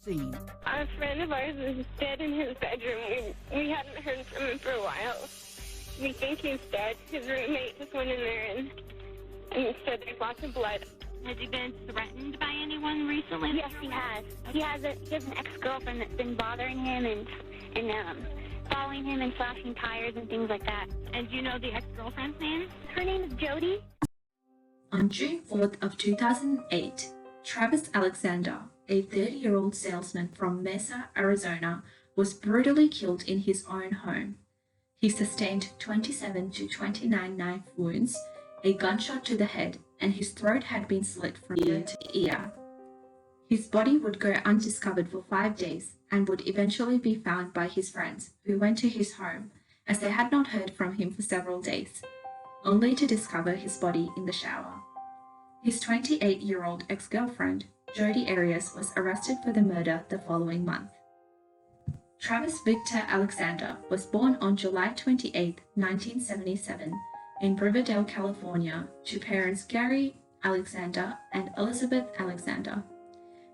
scene. A friend of ours is dead in his bedroom. We hadn't heard from him for a while. We think he's dead. His roommate just went in there and said there's lots of blood. Has he been threatened by anyone recently? Yes, he has. He has an ex-girlfriend that's been bothering him and following him and slashing tires and things like that. And do you know the ex-girlfriend's name? Her name is Jodi. On June 4th of 2008, Travis Alexander, a 30-year-old salesman from Mesa, Arizona, was brutally killed in his own home. He sustained 27 to 29 knife wounds, a gunshot to the head, and his throat had been slit from ear to ear. His body would go undiscovered for 5 days and would eventually be found by his friends, who went to his home, as they had not heard from him for several days, only to discover his body in the shower. His 28-year-old ex-girlfriend, Jodi Arias, was arrested for the murder the following month. Travis Victor Alexander was born on July 28, 1977, in Riverdale, California, to parents Gary Alexander and Elizabeth Alexander.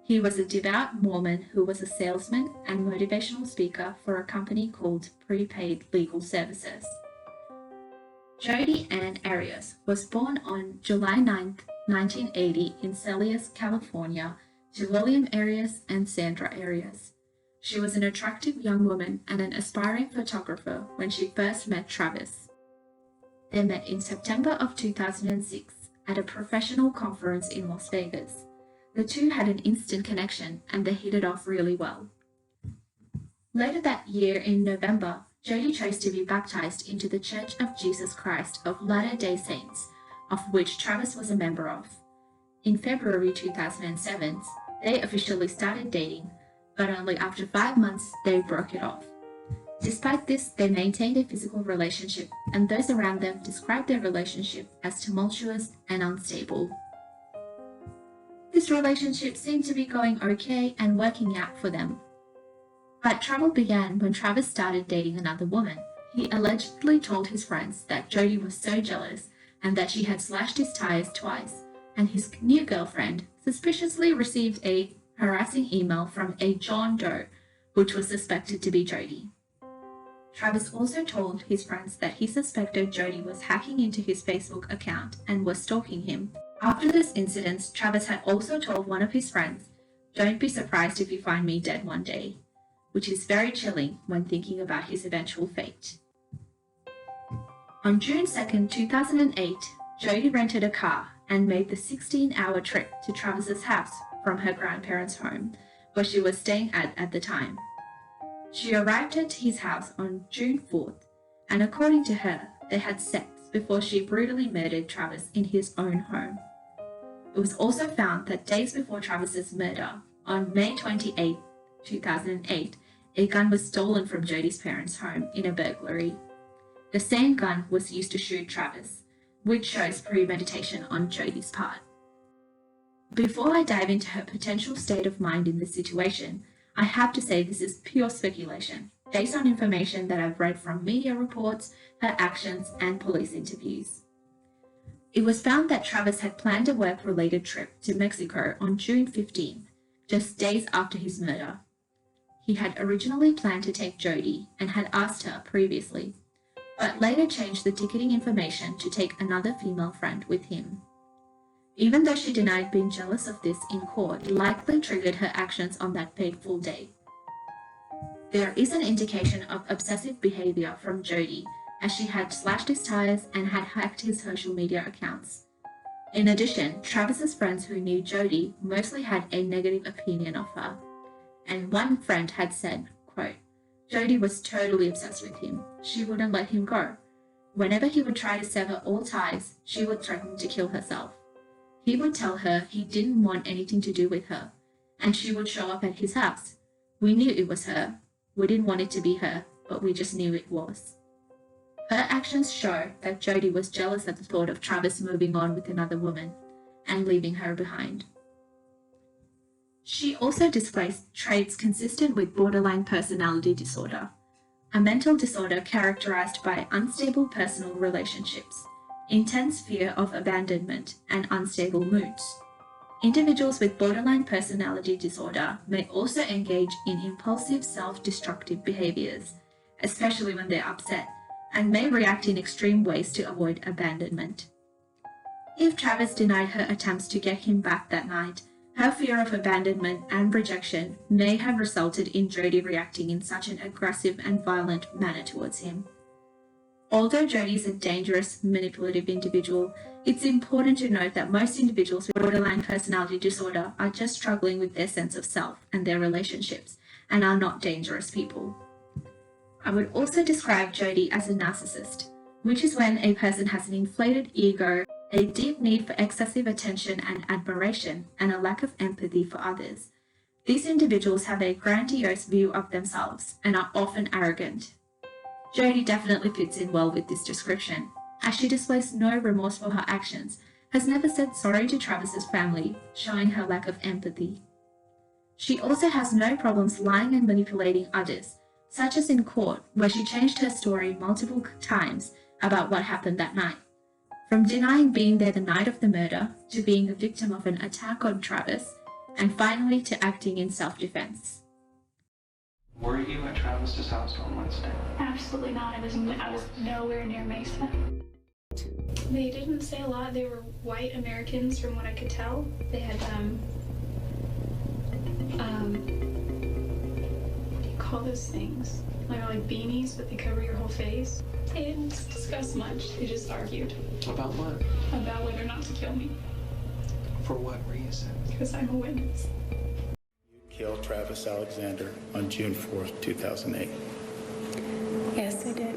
He was a devout Mormon who was a salesman and motivational speaker for a company called Prepaid Legal Services. Jodi Ann Arias was born on July 9, 1980, in Celius, California, to William Arias and Sandra Arias. She was an attractive young woman and an aspiring photographer when she first met Travis. They met in September of 2006 at a professional conference in Las Vegas. The two had an instant connection and they hit it off really well. Later that year in November, Jodi chose to be baptized into the Church of Jesus Christ of Latter-day Saints, of which Travis was a member of. In February 2007, they officially started dating, but only after 5 months they broke it off. Despite this, they maintained a physical relationship, and those around them described their relationship as tumultuous and unstable. This relationship seemed to be going okay and working out for them. But trouble began when Travis started dating another woman. He allegedly told his friends that Jodi was so jealous and that she had slashed his tires twice, and his new girlfriend suspiciously received a harassing email from a John Doe, which was suspected to be Jodi. Travis also told his friends that he suspected Jodi was hacking into his Facebook account and was stalking him. After this incident, Travis had also told one of his friends, "Don't be surprised if you find me dead one day," which is very chilling when thinking about his eventual fate. On June 2, 2008, Jodi rented a car and made the 16-hour trip to Travis's house from her grandparents' home, where she was staying at the time. She arrived at his house on June 4th, and according to her, they had sex before she brutally murdered Travis in his own home. It was also found that days before Travis's murder, on May 28, 2008, a gun was stolen from Jodi's parents' home in a burglary. The same gun was used to shoot Travis, which shows premeditation on Jodi's part. Before I dive into her potential state of mind in this situation, I have to say this is pure speculation, based on information that I've read from media reports, her actions, and police interviews. It was found that Travis had planned a work-related trip to Mexico on June 15, just days after his murder. He had originally planned to take Jodi and had asked her previously, but later changed the ticketing information to take another female friend with him. Even though she denied being jealous of this in court, it likely triggered her actions on that fateful day. There is an indication of obsessive behavior from Jodi, as she had slashed his tires and had hacked his social media accounts. In addition, Travis's friends who knew Jodi mostly had a negative opinion of her, and one friend had said, quote, "Jodi was totally obsessed with him. She wouldn't let him go. Whenever he would try to sever all ties, she would threaten to kill herself. He would tell her he didn't want anything to do with her, and she would show up at his house. We knew it was her. We didn't want it to be her, but we just knew it was." Her actions show that Jodi was jealous at the thought of Travis moving on with another woman and leaving her behind. She also displays traits consistent with borderline personality disorder, a mental disorder characterized by unstable personal relationships, intense fear of abandonment, and unstable moods. Individuals with borderline personality disorder may also engage in impulsive self-destructive behaviors, especially when they're upset, and may react in extreme ways to avoid abandonment. If Travis denied her attempts to get him back that night, her fear of abandonment and rejection may have resulted in Jodi reacting in such an aggressive and violent manner towards him. Although Jodi is a dangerous, manipulative individual, it's important to note that most individuals with borderline personality disorder are just struggling with their sense of self and their relationships, and are not dangerous people. I would also describe Jodi as a narcissist, which is when a person has an inflated ego, a deep need for excessive attention and admiration, and a lack of empathy for others. These individuals have a grandiose view of themselves and are often arrogant. Jodi definitely fits in well with this description, as she displays no remorse for her actions, has never said sorry to Travis's family, showing her lack of empathy. She also has no problems lying and manipulating others, such as in court, where she changed her story multiple times about what happened that night. From denying being there the night of the murder, to being the victim of an attack on Travis, and finally to acting in self-defense. Were you at Travis's house on Wednesday? Absolutely not. I was nowhere near Mesa. They didn't say a lot. They were white Americans from what I could tell. They had, what do you call those things? Like beanies, but they cover your whole face. They didn't discuss much. They just argued. About what? About whether or not to kill me. For what reason? Because I'm a witness. Killed Travis Alexander on June 4th, 2008. Yes, I did.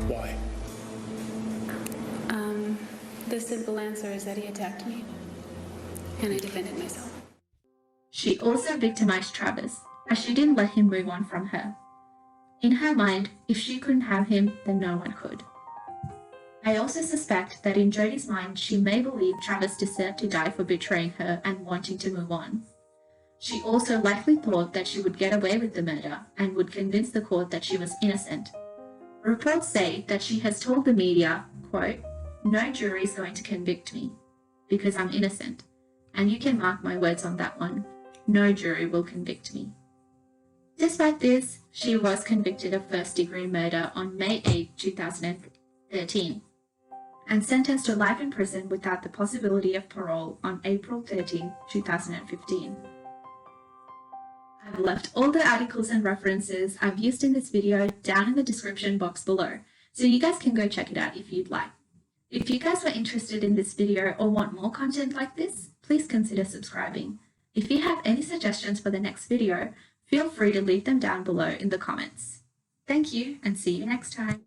Why? The simple answer is that he attacked me, and I defended myself. She also victimized Travis, as she didn't let him move on from her. In her mind, if she couldn't have him, then no one could. I also suspect that in Jodi's mind, she may believe Travis deserved to die for betraying her and wanting to move on. She also likely thought that she would get away with the murder and would convince the court that she was innocent. Reports say that she has told the media, quote, "No jury is going to convict me because I'm innocent, and you can mark my words on that one. No jury will convict me." Despite this, she was convicted of first-degree murder on May 8, 2013, and sentenced to life in prison without the possibility of parole on April 13, 2015. I've left all the articles and references I've used in this video down in the description box below, so you guys can go check it out if you'd like. If you guys were interested in this video or want more content like this, please consider subscribing. If you have any suggestions for the next video, feel free to leave them down below in the comments. Thank you, and see you next time.